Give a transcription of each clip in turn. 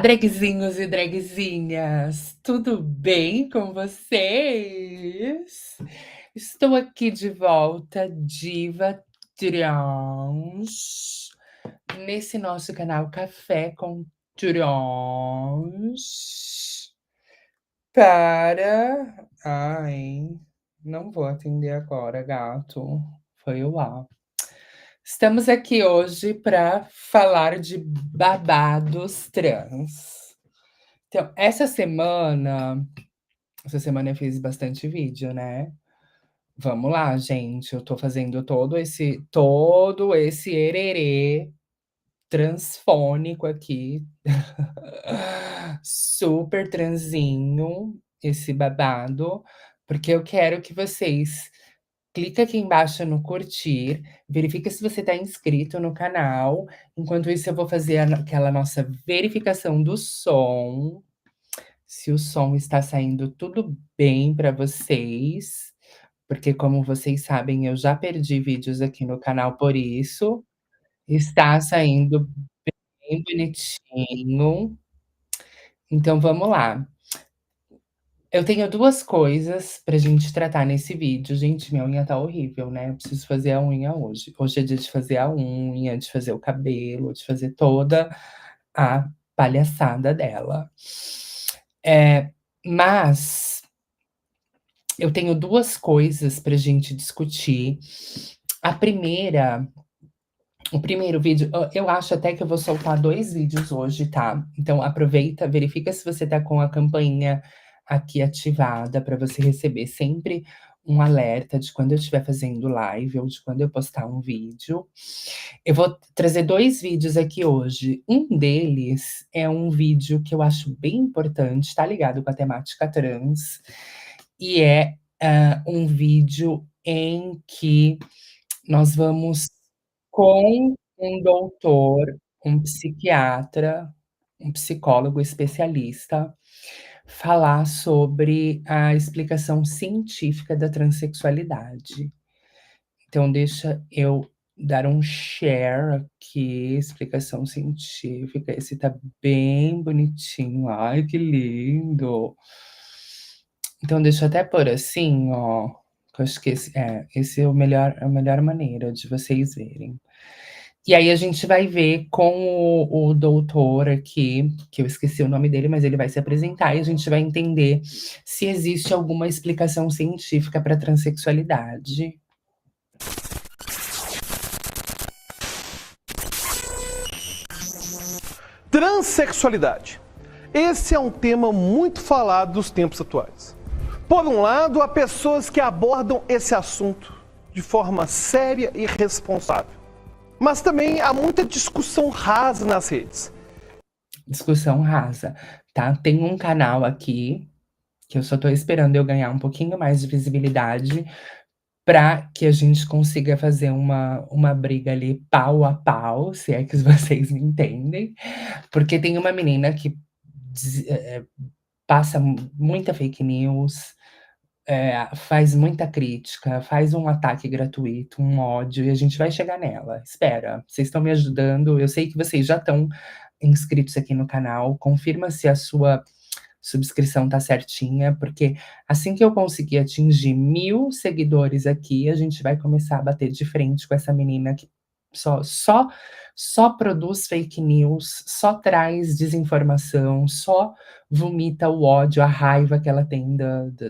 Dragzinhos e dragzinhas, tudo bem com vocês? Estou aqui de volta, Diva Trans, nesse nosso canal Café com Trans, para... Ai, não vou atender agora, gato. Foi o A. Estamos aqui hoje para falar de babados trans. Então, essa semana eu fiz bastante vídeo, né? Vamos lá, gente. Eu tô fazendo todo esse ererê transfônico aqui. Super transinho, esse babado, porque eu quero que vocês clica aqui embaixo no curtir, verifica se você está inscrito no canal. Enquanto isso, eu vou fazer aquela nossa verificação do som. Se o som está saindo tudo bem para vocês, porque como vocês sabem, eu já perdi vídeos aqui no canal por isso. Está saindo bem bonitinho. Então vamos lá. Eu tenho 2 coisas pra gente tratar nesse vídeo. Gente, minha unha tá horrível, né, eu preciso fazer a unha hoje. Hoje é dia de fazer a unha, de fazer o cabelo, de fazer toda a palhaçada dela. Mas eu tenho 2 coisas pra gente discutir. A primeira O primeiro vídeo, eu acho até que eu vou soltar 2 vídeos hoje, tá? Então aproveita, verifica se você tá com a campainha aqui ativada para você receber sempre um alerta de quando eu estiver fazendo live ou de quando eu postar um vídeo. Eu vou trazer 2 vídeos aqui hoje. Um deles é um vídeo que eu acho bem importante, tá ligado com a temática trans, e é, um vídeo em que nós vamos com um doutor, um psiquiatra, um psicólogo especialista, falar sobre a explicação científica da transexualidade. Então deixa eu dar um share aqui, explicação científica. Esse tá bem bonitinho. Ai, que lindo! Então deixa eu até pôr assim, ó, que eu acho que esse é a melhor maneira de vocês verem. E aí a gente vai ver com o doutor aqui, que eu esqueci o nome dele, mas ele vai se apresentar e a gente vai entender se existe alguma explicação científica para transexualidade. Transsexualidade. Esse é um tema muito falado dos tempos atuais. Por um lado, há pessoas que abordam esse assunto de forma séria e responsável. Mas também há muita discussão rasa nas redes. Discussão rasa, tá? Tem um canal aqui, que eu só tô esperando eu ganhar um pouquinho mais de visibilidade, para que a gente consiga fazer uma briga ali pau a pau, se é que vocês me entendem. Porque tem uma menina que passa muita fake news, faz muita crítica, faz um ataque gratuito, um ódio, e a gente vai chegar nela. Espera, vocês estão me ajudando. Eu sei que vocês já estão inscritos aqui no canal. Confirma se a sua subscrição tá certinha, porque assim que eu conseguir atingir 1.000 seguidores aqui, a gente vai começar a bater de frente com essa menina que só produz fake news, só traz desinformação, só vomita o ódio, a raiva que ela tem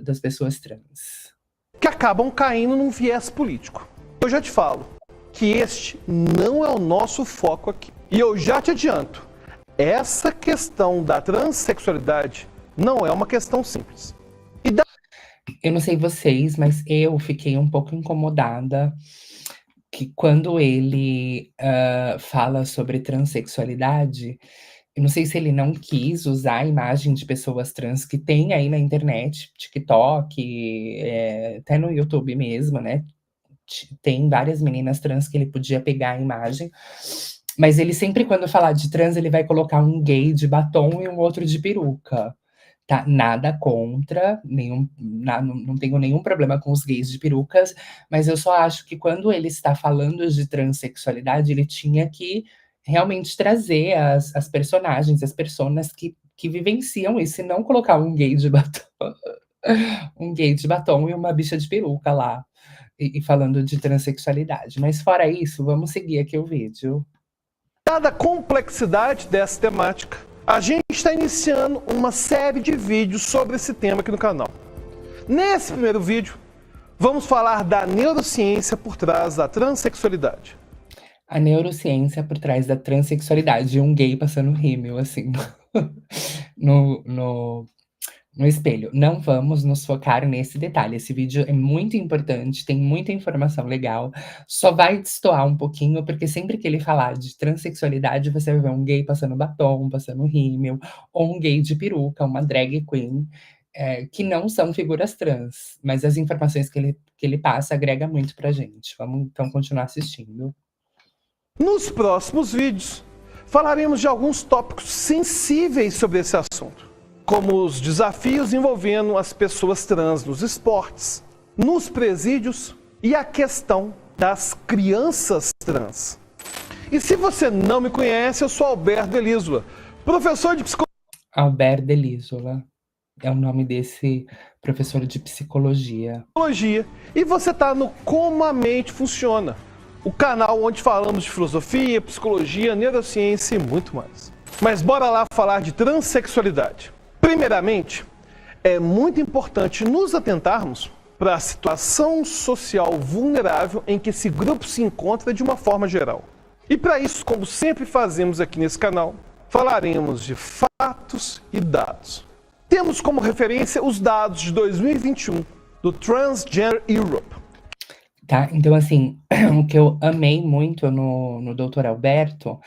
das pessoas trans. Que acabam caindo num viés político. Eu já te falo que este não é o nosso foco aqui. E eu já te adianto, essa questão da transexualidade não é uma questão simples. Eu não sei vocês, mas eu fiquei um pouco incomodada que quando ele fala sobre transexualidade, eu não sei se ele não quis usar a imagem de pessoas trans que tem aí na internet, TikTok, até no YouTube mesmo, né? Tem várias meninas trans que ele podia pegar a imagem, mas ele sempre, quando falar de trans, ele vai colocar um gay de batom e um outro de peruca. Tá, nada contra, não tenho nenhum problema com os gays de perucas, mas eu só acho que quando ele está falando de transexualidade, ele tinha que realmente trazer as personagens, as personas que vivenciam isso, e não colocar um gay de batom, um gay de batom e uma bicha de peruca lá, e falando de transexualidade. Mas fora isso, vamos seguir aqui o vídeo. Dada a complexidade dessa temática, a gente está iniciando uma série de vídeos sobre esse tema aqui no canal. Nesse primeiro vídeo, vamos falar da neurociência por trás da transexualidade. A neurociência por trás da transexualidade, um gay passando rímel, assim, no espelho. Não vamos nos focar nesse detalhe. Esse vídeo é muito importante, tem muita informação legal. Só vai destoar um pouquinho, porque sempre que ele falar de transexualidade, você vai ver um gay passando batom, passando rímel, ou um gay de peruca, uma drag queen, que não são figuras trans. Mas as informações que ele passa agrega muito pra gente. Vamos então continuar assistindo. Nos próximos vídeos, falaremos de alguns tópicos sensíveis sobre esse assunto, como os desafios envolvendo as pessoas trans nos esportes, nos presídios e a questão das crianças trans. E se você não me conhece, eu sou Alberto Delisola, professor de Alberto Delisola é o nome desse professor de psicologia. E você está no Como a Mente Funciona, o canal onde falamos de filosofia, psicologia, neurociência e muito mais. Mas bora lá falar de transexualidade. Primeiramente, é muito importante nos atentarmos para a situação social vulnerável em que esse grupo se encontra de uma forma geral. E para isso, como sempre fazemos aqui nesse canal, falaremos de fatos e dados. Temos como referência os dados de 2021 do Transgender Europe. Tá, então assim, o que eu amei muito no Dr. Alberto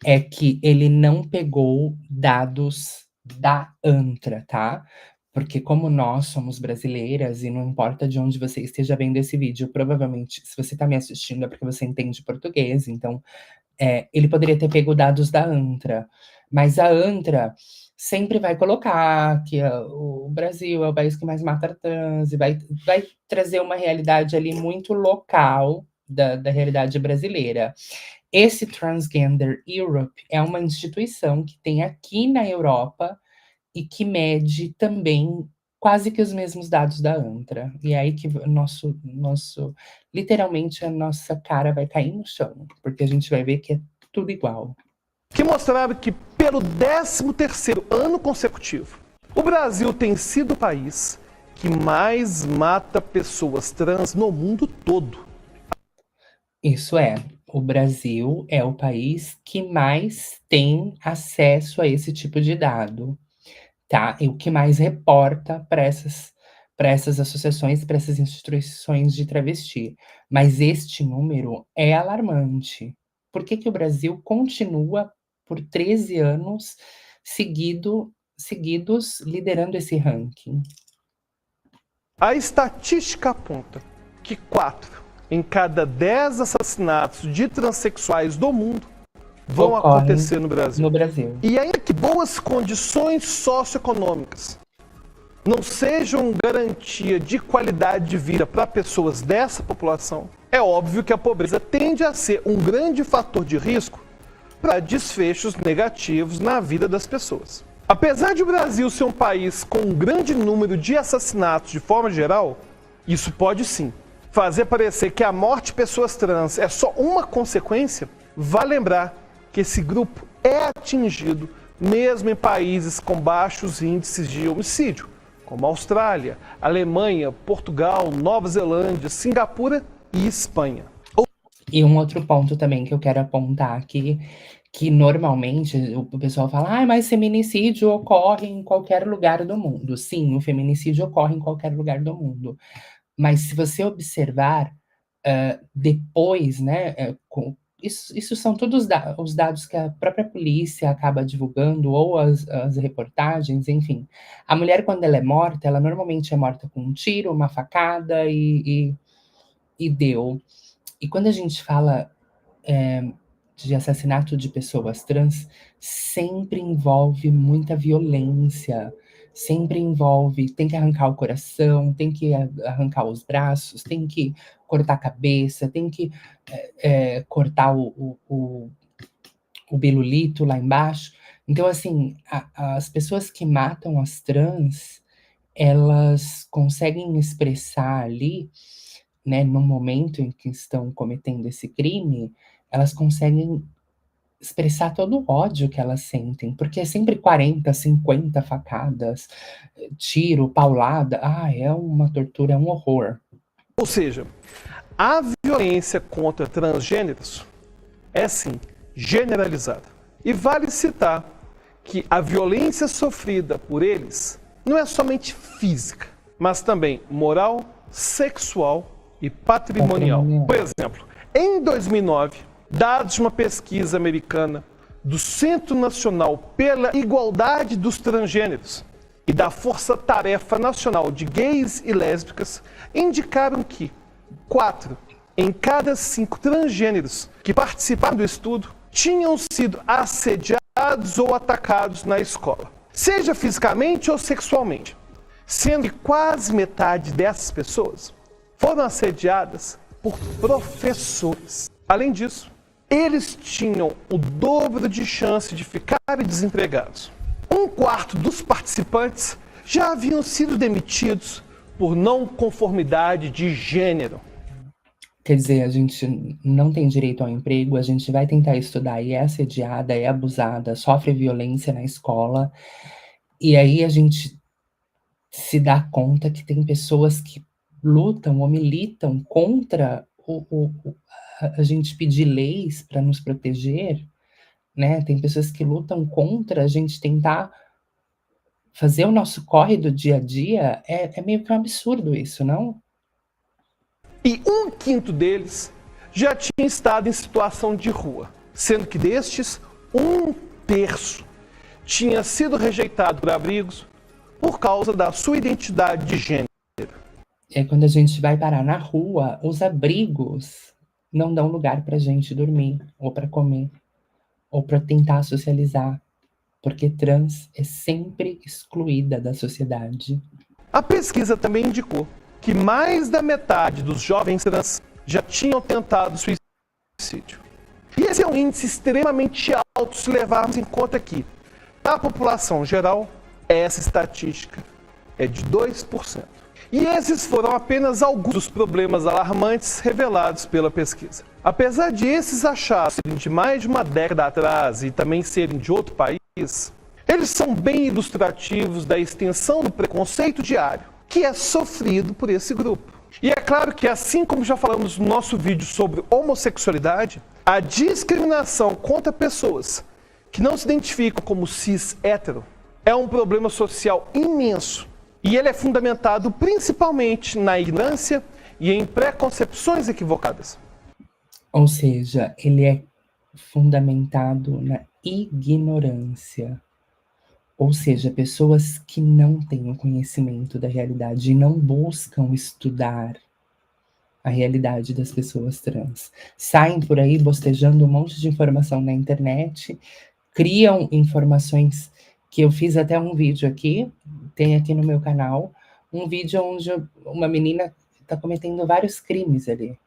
é que ele não pegou dados da ANTRA, tá? Porque como nós somos brasileiras, e não importa de onde você esteja vendo esse vídeo, provavelmente, se você tá me assistindo é porque você entende português, então ele poderia ter pego dados da ANTRA, mas a ANTRA sempre vai colocar que o Brasil é o país que mais mata trans, e vai trazer uma realidade ali muito local da realidade brasileira. Esse Transgender Europe é uma instituição que tem aqui na Europa e que mede também quase que os mesmos dados da ANTRA. E é aí que literalmente a nossa cara vai cair no chão, porque a gente vai ver que é tudo igual. Que mostraram que pelo 13º ano consecutivo, o Brasil tem sido o país que mais mata pessoas trans no mundo todo. Isso é, o Brasil é o país que mais tem acesso a esse tipo de dado, tá? E o que mais reporta para essas associações, para essas instituições de travesti. Mas este número é alarmante. Por que o Brasil continua por 13 anos seguidos liderando esse ranking? A estatística aponta que 4 em cada 10 assassinatos de transexuais do mundo vão acontecer no Brasil. E ainda que boas condições socioeconômicas não sejam garantia de qualidade de vida para pessoas dessa população, é óbvio que a pobreza tende a ser um grande fator de risco para desfechos negativos na vida das pessoas. Apesar de o Brasil ser um país com um grande número de assassinatos de forma geral, isso pode sim fazer parecer que a morte de pessoas trans é só uma consequência. Vale lembrar que esse grupo é atingido mesmo em países com baixos índices de homicídio, como Austrália, Alemanha, Portugal, Nova Zelândia, Singapura e Espanha. E um outro ponto também que eu quero apontar aqui, que normalmente o pessoal fala, mas feminicídio ocorre em qualquer lugar do mundo. Sim, o feminicídio ocorre em qualquer lugar do mundo. Mas se você observar, depois, né, isso são todos os dados que a própria polícia acaba divulgando, ou as reportagens, enfim. A mulher, quando ela é morta, ela normalmente é morta com um tiro, uma facada e deu. E quando a gente fala de assassinato de pessoas trans, sempre envolve muita violência, sempre envolve, tem que arrancar o coração, tem que arrancar os braços, tem que cortar a cabeça, tem que cortar o o bilulito lá embaixo. Então, assim, as pessoas que matam as trans, elas conseguem expressar ali, né, no momento em que estão cometendo esse crime, elas conseguem expressar todo o ódio que elas sentem, porque é sempre 40, 50 facadas, tiro, paulada. Ah, é uma tortura, é um horror. Ou seja, a violência contra transgêneros é sim generalizada. E vale citar que a violência sofrida por eles não é somente física, mas também moral, sexual e patrimonial. Por exemplo, em 2009, dados de uma pesquisa americana do Centro Nacional pela Igualdade dos Transgêneros e da Força Tarefa Nacional de Gays e Lésbicas indicaram que 4 em cada 5 transgêneros que participaram do estudo tinham sido assediados ou atacados na escola, seja fisicamente ou sexualmente, sendo que quase metade dessas pessoas foram assediadas por professores. Além disso, eles tinham o dobro de chance de ficarem desempregados. 1/4 dos participantes já haviam sido demitidos por não conformidade de gênero. Quer dizer, a gente não tem direito ao emprego, a gente vai tentar estudar e é assediada, é abusada, sofre violência na escola, e aí a gente se dá conta que tem pessoas que lutam ou militam contra a gente pedir leis para nos proteger, né? Tem pessoas que lutam contra a gente tentar fazer o nosso corre do dia a dia. É meio que um absurdo isso, não? E 1/5 deles já tinha estado em situação de rua, sendo que destes, 1/3 tinha sido rejeitado por abrigos por causa da sua identidade de gênero. Quando a gente vai parar na rua, os abrigos não dão lugar para a gente dormir, ou para comer, ou para tentar socializar, porque trans é sempre excluída da sociedade. A pesquisa também indicou que mais da metade dos jovens trans já tinham tentado suicídio. E esse é um índice extremamente alto se levarmos em conta que, na população geral, essa estatística é de 2%. E esses foram apenas alguns dos problemas alarmantes revelados pela pesquisa. Apesar de esses achados serem de mais de uma década atrás e também serem de outro país, eles são bem ilustrativos da extensão do preconceito diário que é sofrido por esse grupo. E é claro que, assim como já falamos no nosso vídeo sobre homossexualidade, a discriminação contra pessoas que não se identificam como cis-hétero é um problema social imenso. E ele é fundamentado principalmente na ignorância e em preconcepções equivocadas. Ou seja, ele é fundamentado na ignorância. Ou seja, pessoas que não têm o conhecimento da realidade e não buscam estudar a realidade das pessoas trans. Saem por aí bostejando um monte de informação na internet, criam informações que eu fiz até um vídeo aqui, tem aqui no meu canal, um vídeo onde uma menina está cometendo vários crimes ali,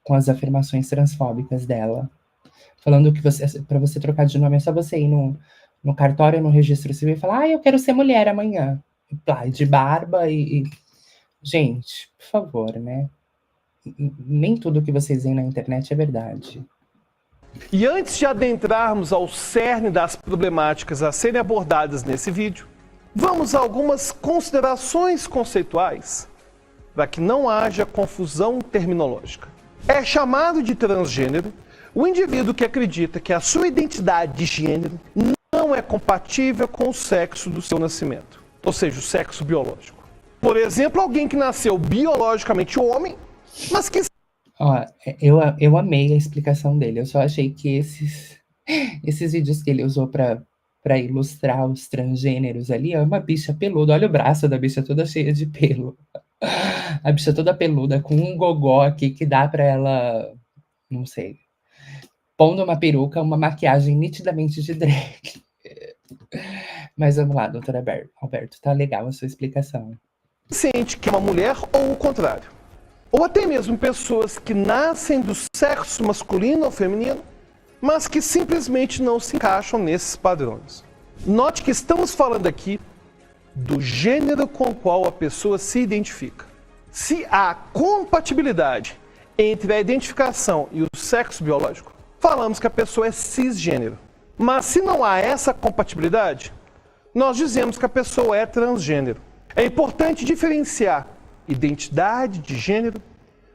com as afirmações transfóbicas dela. Falando que para você trocar de nome é só você ir no cartório, no registro civil e falar, eu quero ser mulher amanhã. De barba Gente, por favor, né? Nem tudo que vocês veem na internet é verdade. E antes de adentrarmos ao cerne das problemáticas a serem abordadas nesse vídeo, vamos a algumas considerações conceituais para que não haja confusão terminológica. É chamado de transgênero o indivíduo que acredita que a sua identidade de gênero não é compatível com o sexo do seu nascimento, ou seja, o sexo biológico. Por exemplo, alguém que nasceu biologicamente homem, mas que... Eu amei a explicação dele, eu só achei que esses vídeos que ele usou para ilustrar os transgêneros ali, é uma bicha peluda, olha o braço da bicha toda cheia de pelo. A bicha toda peluda, com um gogó aqui que dá para ela, não sei, pondo uma peruca, uma maquiagem nitidamente de drag. Mas vamos lá, doutor Alberto, tá legal a sua explicação. Sente que é uma mulher ou o contrário. Ou até mesmo pessoas que nascem do sexo masculino ou feminino, mas que simplesmente não se encaixam nesses padrões. Note que estamos falando aqui do gênero com o qual a pessoa se identifica. Se há compatibilidade entre a identificação e o sexo biológico, falamos que a pessoa é cisgênero. Mas se não há essa compatibilidade, nós dizemos que a pessoa é transgênero. É importante diferenciar identidade de gênero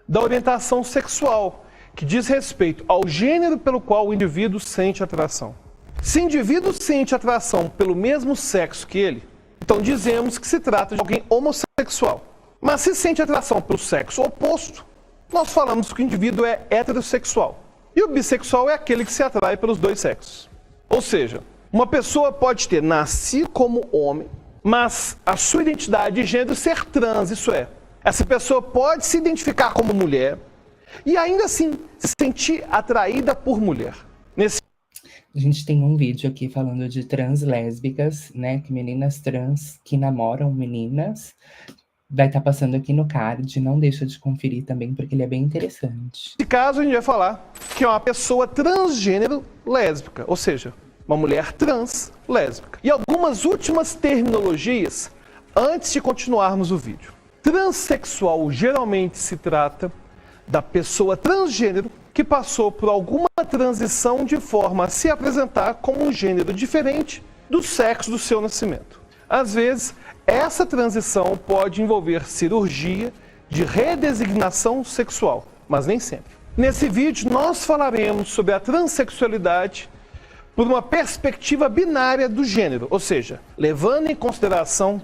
da orientação sexual, que diz respeito ao gênero pelo qual o indivíduo sente atração. Se o indivíduo sente atração pelo mesmo sexo que ele, então dizemos que se trata de alguém homossexual. Mas se sente atração pelo sexo oposto, nós falamos que o indivíduo é heterossexual. E o bissexual é aquele que se atrai pelos dois sexos. Ou seja, uma pessoa pode ter nascido como homem, mas a sua identidade de gênero ser trans, isso é, essa pessoa pode se identificar como mulher e ainda assim se sentir atraída por mulher. A gente tem um vídeo aqui falando de trans lésbicas, né? Que meninas trans que namoram meninas. Vai estar passando aqui no card, não deixa de conferir também, porque ele é bem interessante. Nesse caso, a gente vai falar que é uma pessoa transgênero lésbica, ou seja, uma mulher trans lésbica. E algumas últimas terminologias antes de continuarmos o vídeo. Transsexual geralmente se trata da pessoa transgênero que passou por alguma transição de forma a se apresentar como um gênero diferente do sexo do seu nascimento. Às vezes, essa transição pode envolver cirurgia de redesignação sexual, mas nem sempre. Nesse vídeo, nós falaremos sobre a transexualidade por uma perspectiva binária do gênero, ou seja, levando em consideração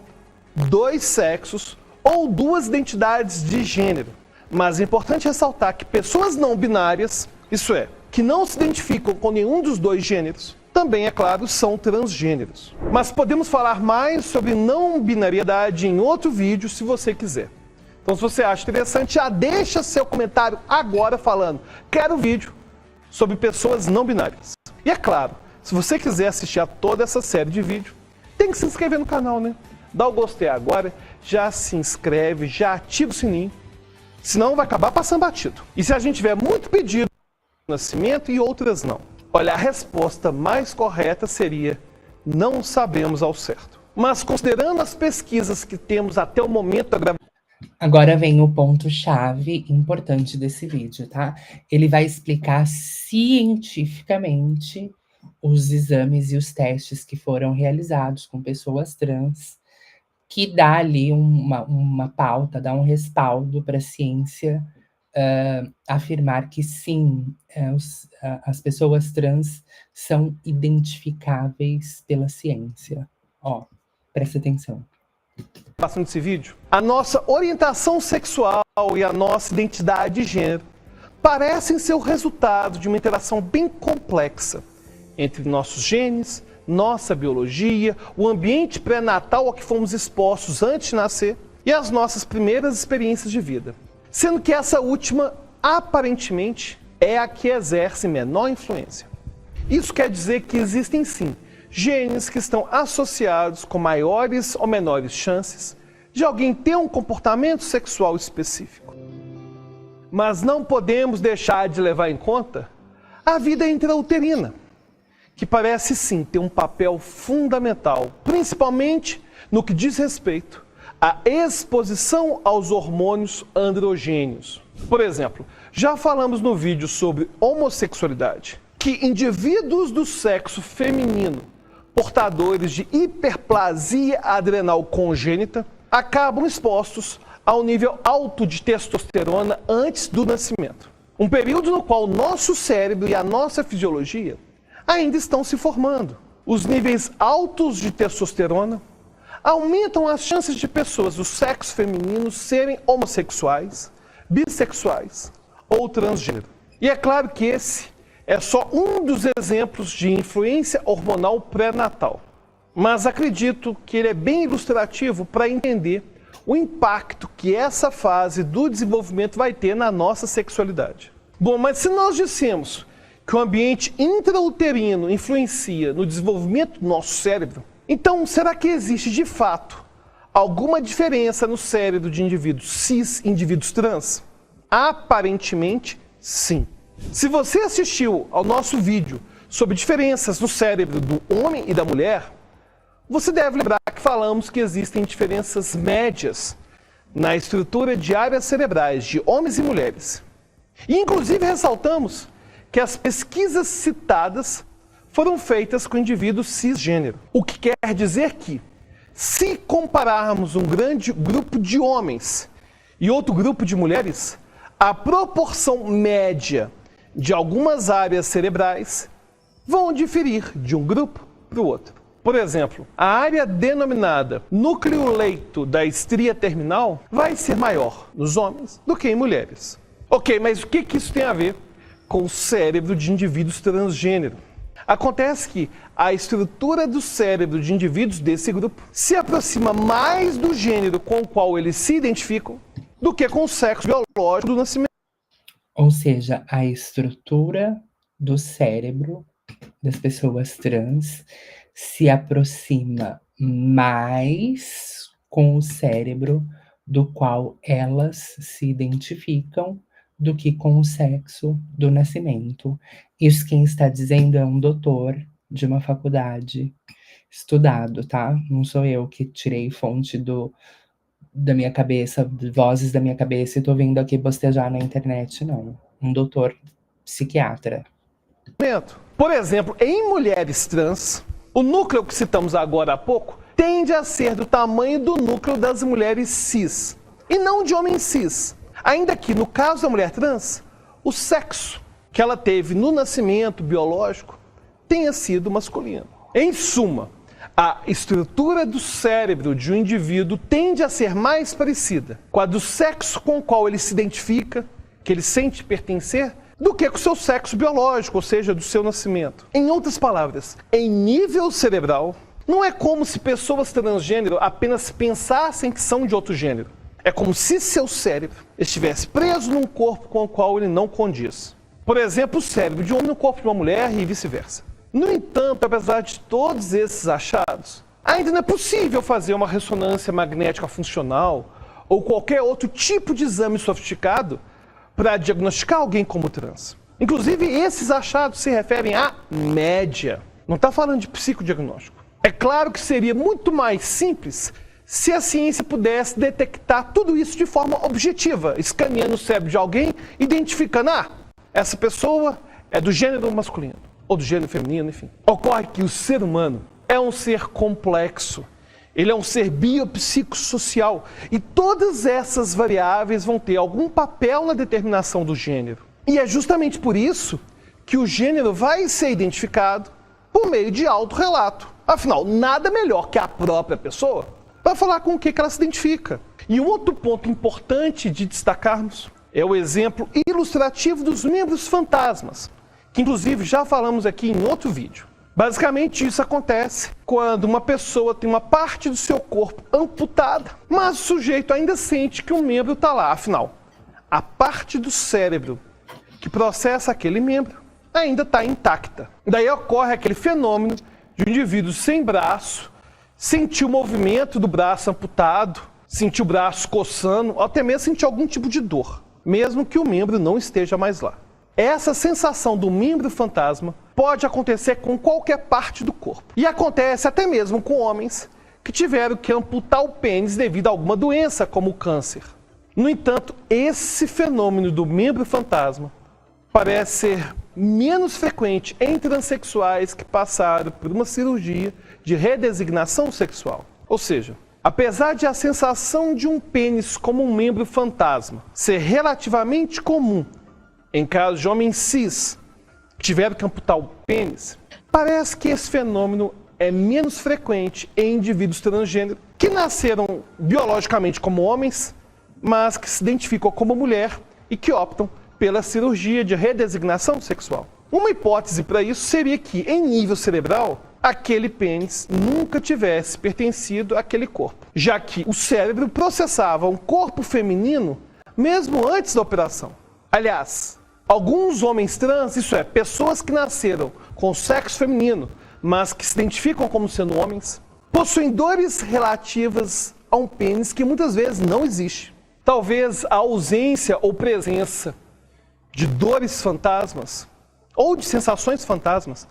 dois sexos ou duas identidades de gênero. Mas é importante ressaltar que pessoas não binárias, isso é, que não se identificam com nenhum dos dois gêneros, também, é claro, são transgêneros. Mas podemos falar mais sobre não binariedade em outro vídeo, se você quiser. Então, se você acha interessante, já deixa seu comentário agora falando: quero vídeo sobre pessoas não binárias. E é claro, se você quiser assistir a toda essa série de vídeos, tem que se inscrever no canal, né? Dá o gostei agora, já se inscreve, já ativa o sininho, senão vai acabar passando batido. E se a gente tiver muito pedido no nascimento e outras não? Olha, a resposta mais correta seria: não sabemos ao certo. Mas considerando as pesquisas que temos até o momento da gravação... Agora vem o ponto-chave importante desse vídeo, tá? Ele vai explicar cientificamente os exames e os testes que foram realizados com pessoas trans, que dá ali uma pauta, dá um respaldo para a ciência afirmar que sim, as pessoas trans são identificáveis pela ciência. Ó, presta atenção. Passando esse vídeo, a nossa orientação sexual e a nossa identidade de gênero parecem ser o resultado de uma interação bem complexa entre nossos genes, nossa biologia, o ambiente pré-natal ao que fomos expostos antes de nascer e as nossas primeiras experiências de vida. Sendo que essa última, aparentemente, é a que exerce menor influência. Isso quer dizer que existem sim genes que estão associados com maiores ou menores chances de alguém ter um comportamento sexual específico. Mas não podemos deixar de levar em conta a vida intrauterina, que parece sim ter um papel fundamental, principalmente no que diz respeito à exposição aos hormônios androgênios. Por exemplo, já falamos no vídeo sobre homossexualidade, que indivíduos do sexo feminino portadores de hiperplasia adrenal congênita acabam expostos ao nível alto de testosterona antes do nascimento. Um período no qual o nosso cérebro e a nossa fisiologia ainda estão se formando. Os níveis altos de testosterona aumentam as chances de pessoas do sexo feminino serem homossexuais, bissexuais ou transgênero. E é claro que esse é só um dos exemplos de influência hormonal pré-natal. Mas acredito que ele é bem ilustrativo para entender o impacto que essa fase do desenvolvimento vai ter na nossa sexualidade. Bom, mas se nós dissemos que o ambiente intrauterino influencia no desenvolvimento do nosso cérebro, então será que existe de fato alguma diferença no cérebro de indivíduos cis e indivíduos trans? Aparentemente, sim. Se você assistiu ao nosso vídeo sobre diferenças no cérebro do homem e da mulher, você deve lembrar que falamos que existem diferenças médias na estrutura de áreas cerebrais de homens e mulheres. E inclusive ressaltamos que as pesquisas citadas foram feitas com indivíduos cisgênero. O que quer dizer que, se compararmos um grande grupo de homens e outro grupo de mulheres, a proporção média de algumas áreas cerebrais vão diferir de um grupo para o outro. Por exemplo, a área denominada núcleo-leito da estria terminal vai ser maior nos homens do que em mulheres. Ok, mas o que isso tem a ver com o cérebro de indivíduos transgênero? Acontece que a estrutura do cérebro de indivíduos desse grupo se aproxima mais do gênero com o qual eles se identificam do que com o sexo biológico do nascimento. Ou seja, a estrutura do cérebro das pessoas trans se aproxima mais com o cérebro do qual elas se identificam do que com o sexo do nascimento. Isso quem está dizendo é um doutor de uma faculdade estudado, tá? Não sou eu que tirei fonte da minha cabeça, vozes da minha cabeça e tô vindo aqui bostejar na internet, não. Um doutor psiquiatra. Por exemplo, em mulheres trans, o núcleo que citamos agora há pouco tende a ser do tamanho do núcleo das mulheres cis, e não de homens cis. Ainda que, no caso da mulher trans, o sexo que ela teve no nascimento biológico tenha sido masculino. Em suma, a estrutura do cérebro de um indivíduo tende a ser mais parecida com a do sexo com o qual ele se identifica, que ele sente pertencer, do que com o seu sexo biológico, ou seja, do seu nascimento. Em outras palavras, em nível cerebral, não é como se pessoas transgênero apenas pensassem que são de outro gênero. É como se seu cérebro estivesse preso num corpo com o qual ele não condiz. Por exemplo, o cérebro de um homem no corpo de uma mulher e vice-versa. No entanto, apesar de todos esses achados, ainda não é possível fazer uma ressonância magnética funcional ou qualquer outro tipo de exame sofisticado para diagnosticar alguém como trans. Inclusive, esses achados se referem à média. Não está falando de psicodiagnóstico. É claro que seria muito mais simples se a ciência pudesse detectar tudo isso de forma objetiva, escaneando o cérebro de alguém, identificando, essa pessoa é do gênero masculino, ou do gênero feminino, enfim. Ocorre que o ser humano é um ser complexo. Ele é um ser biopsicossocial e todas essas variáveis vão ter algum papel na determinação do gênero. E é justamente por isso que o gênero vai ser identificado por meio de autorrelato. Afinal, nada melhor que a própria pessoa para falar com o que ela se identifica. E um outro ponto importante de destacarmos é o exemplo ilustrativo dos membros fantasmas, que inclusive já falamos aqui em outro vídeo. Basicamente, isso acontece quando uma pessoa tem uma parte do seu corpo amputada, mas o sujeito ainda sente que um membro está lá. Afinal, a parte do cérebro que processa aquele membro ainda está intacta. Daí ocorre aquele fenômeno de um indivíduo sem braço, sentir o movimento do braço amputado, sentir o braço coçando, ou até mesmo sentir algum tipo de dor, mesmo que o membro não esteja mais lá. Essa sensação do membro fantasma pode acontecer com qualquer parte do corpo. E acontece até mesmo com homens que tiveram que amputar o pênis devido a alguma doença, como o câncer. No entanto, esse fenômeno do membro fantasma parece ser menos frequente em transexuais que passaram por uma cirurgia de redesignação sexual. Ou seja, apesar de a sensação de um pênis como um membro fantasma ser relativamente comum em casos de homens cis que tiveram que amputar o pênis, parece que esse fenômeno é menos frequente em indivíduos transgênero que nasceram biologicamente como homens, mas que se identificam como mulher e que optam pela cirurgia de redesignação sexual. Uma hipótese para isso seria que, em nível cerebral, aquele pênis nunca tivesse pertencido àquele corpo, já que o cérebro processava um corpo feminino mesmo antes da operação. Aliás, alguns homens trans, isso é, pessoas que nasceram com sexo feminino, mas que se identificam como sendo homens, possuem dores relativas a um pênis que muitas vezes não existe. Talvez a ausência ou presença de dores fantasmas ou de sensações fantasmas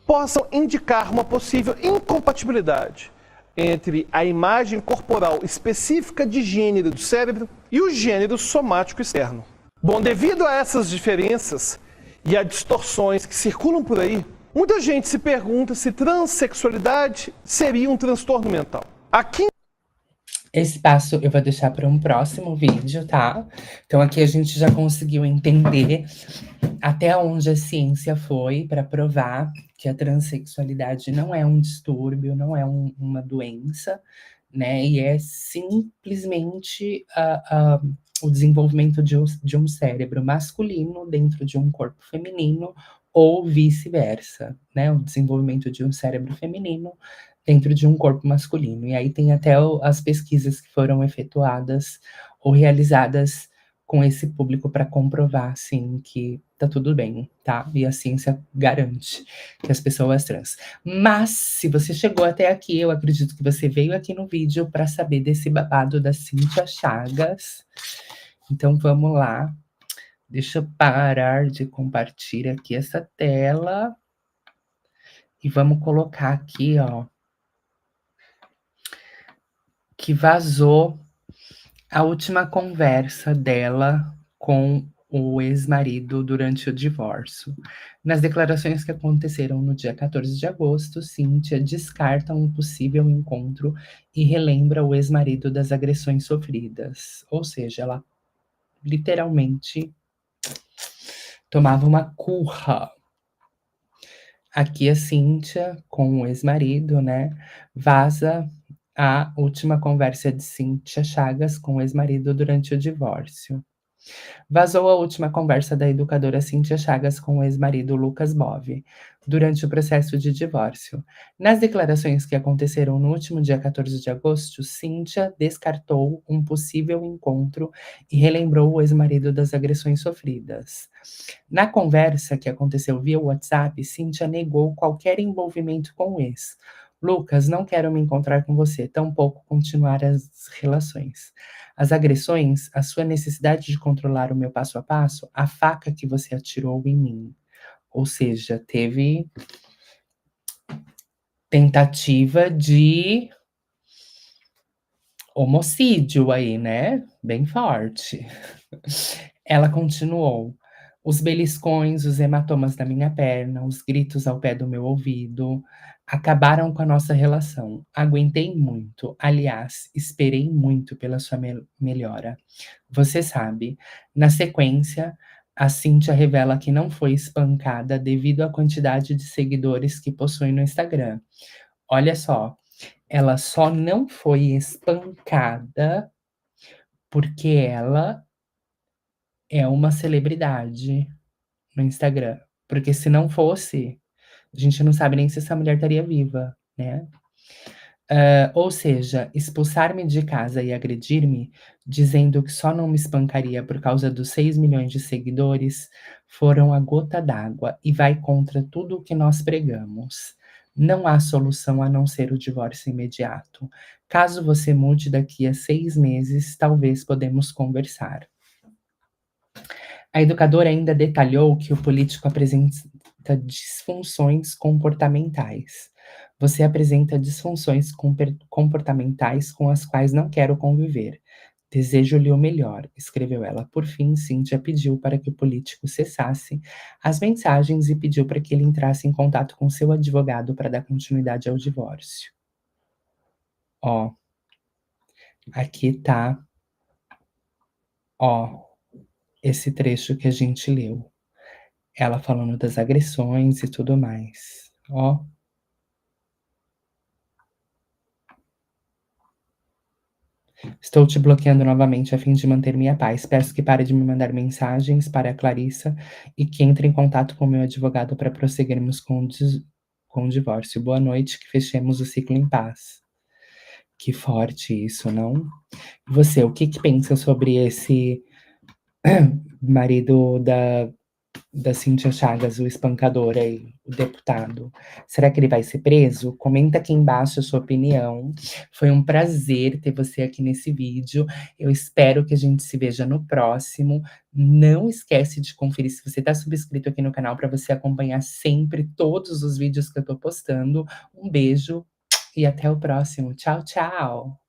possam indicar uma possível incompatibilidade entre a imagem corporal específica de gênero do cérebro e o gênero somático externo. Bom, devido a essas diferenças e a distorções que circulam por aí, muita gente se pergunta se transexualidade seria um transtorno mental. Aqui Esse passo eu vou deixar para um próximo vídeo, tá? Então aqui a gente já conseguiu entender até onde a ciência foi para provar que a transexualidade não é um distúrbio, não é uma doença, né? E é simplesmente o desenvolvimento de um cérebro masculino dentro de um corpo feminino ou vice-versa, né? O desenvolvimento de um cérebro feminino dentro de um corpo masculino. E aí tem até as pesquisas que foram efetuadas ou realizadas com esse público para comprovar, assim, que tá tudo bem, tá? E a ciência garante que as pessoas trans. Mas, se você chegou até aqui, eu acredito que você veio aqui no vídeo para saber desse babado da Cíntia Chagas. Então, vamos lá. Deixa eu parar de compartilhar aqui essa tela. E vamos colocar aqui, ó, que vazou a última conversa dela com o ex-marido durante o divórcio. Nas declarações que aconteceram no dia 14 de agosto, Cíntia descarta um possível encontro e relembra o ex-marido das agressões sofridas. Ou seja, ela literalmente tomava uma curra. Aqui a Cíntia, com o ex-marido, né, vaza a última conversa de Cíntia Chagas com o ex-marido durante o divórcio. Vazou a última conversa da educadora Cíntia Chagas com o ex-marido Lucas Bove, durante o processo de divórcio. Nas declarações que aconteceram no último dia 14 de agosto, Cíntia descartou um possível encontro e relembrou o ex-marido das agressões sofridas. Na conversa que aconteceu via WhatsApp, Cíntia negou qualquer envolvimento com o ex. Lucas, não quero me encontrar com você, tampouco continuar as relações. As agressões, a sua necessidade de controlar o meu passo a passo, a faca que você atirou em mim. Ou seja, teve tentativa de homicídio aí, né? Bem forte. Ela continuou. Os beliscões, os hematomas da minha perna, os gritos ao pé do meu ouvido, acabaram com a nossa relação. Aguentei muito. Aliás, esperei muito pela sua melhora. Você sabe. Na sequência, a Cíntia revela que não foi espancada devido à quantidade de seguidores que possui no Instagram. Olha só, ela só não foi espancada porque ela é uma celebridade no Instagram. Porque se não fosse, a gente não sabe nem se essa mulher estaria viva, né? Ou seja, expulsar-me de casa e agredir-me, dizendo que só não me espancaria por causa dos 6 milhões de seguidores, foram a gota d'água e vai contra tudo o que nós pregamos. Não há solução a não ser o divórcio imediato. Caso você mude daqui a 6 meses, talvez podemos conversar. A educadora ainda detalhou que o político apresenta disfunções comportamentais. Você apresenta disfunções comportamentais com as quais não quero conviver. Desejo-lhe o melhor, escreveu ela. Por fim, Cíntia pediu para que o político cessasse as mensagens e pediu para que ele entrasse em contato com seu advogado para dar continuidade ao divórcio. Ó, aqui tá, ó, esse trecho que a gente leu. Ela falando das agressões e tudo mais. Ó. Estou te bloqueando novamente a fim de manter minha paz. Peço que pare de me mandar mensagens para a Clarissa e que entre em contato com meu advogado para prosseguirmos com o divórcio. Boa noite, que fechemos o ciclo em paz. Que forte isso, não? E você, o que pensa sobre esse marido da Cíntia Chagas, o espancador aí, o deputado. Será que ele vai ser preso? Comenta aqui embaixo a sua opinião. Foi um prazer ter você aqui nesse vídeo. Eu espero que a gente se veja no próximo. Não esquece de conferir se você está subscrito aqui no canal para você acompanhar sempre todos os vídeos que eu estou postando. Um beijo e até o próximo. Tchau, tchau!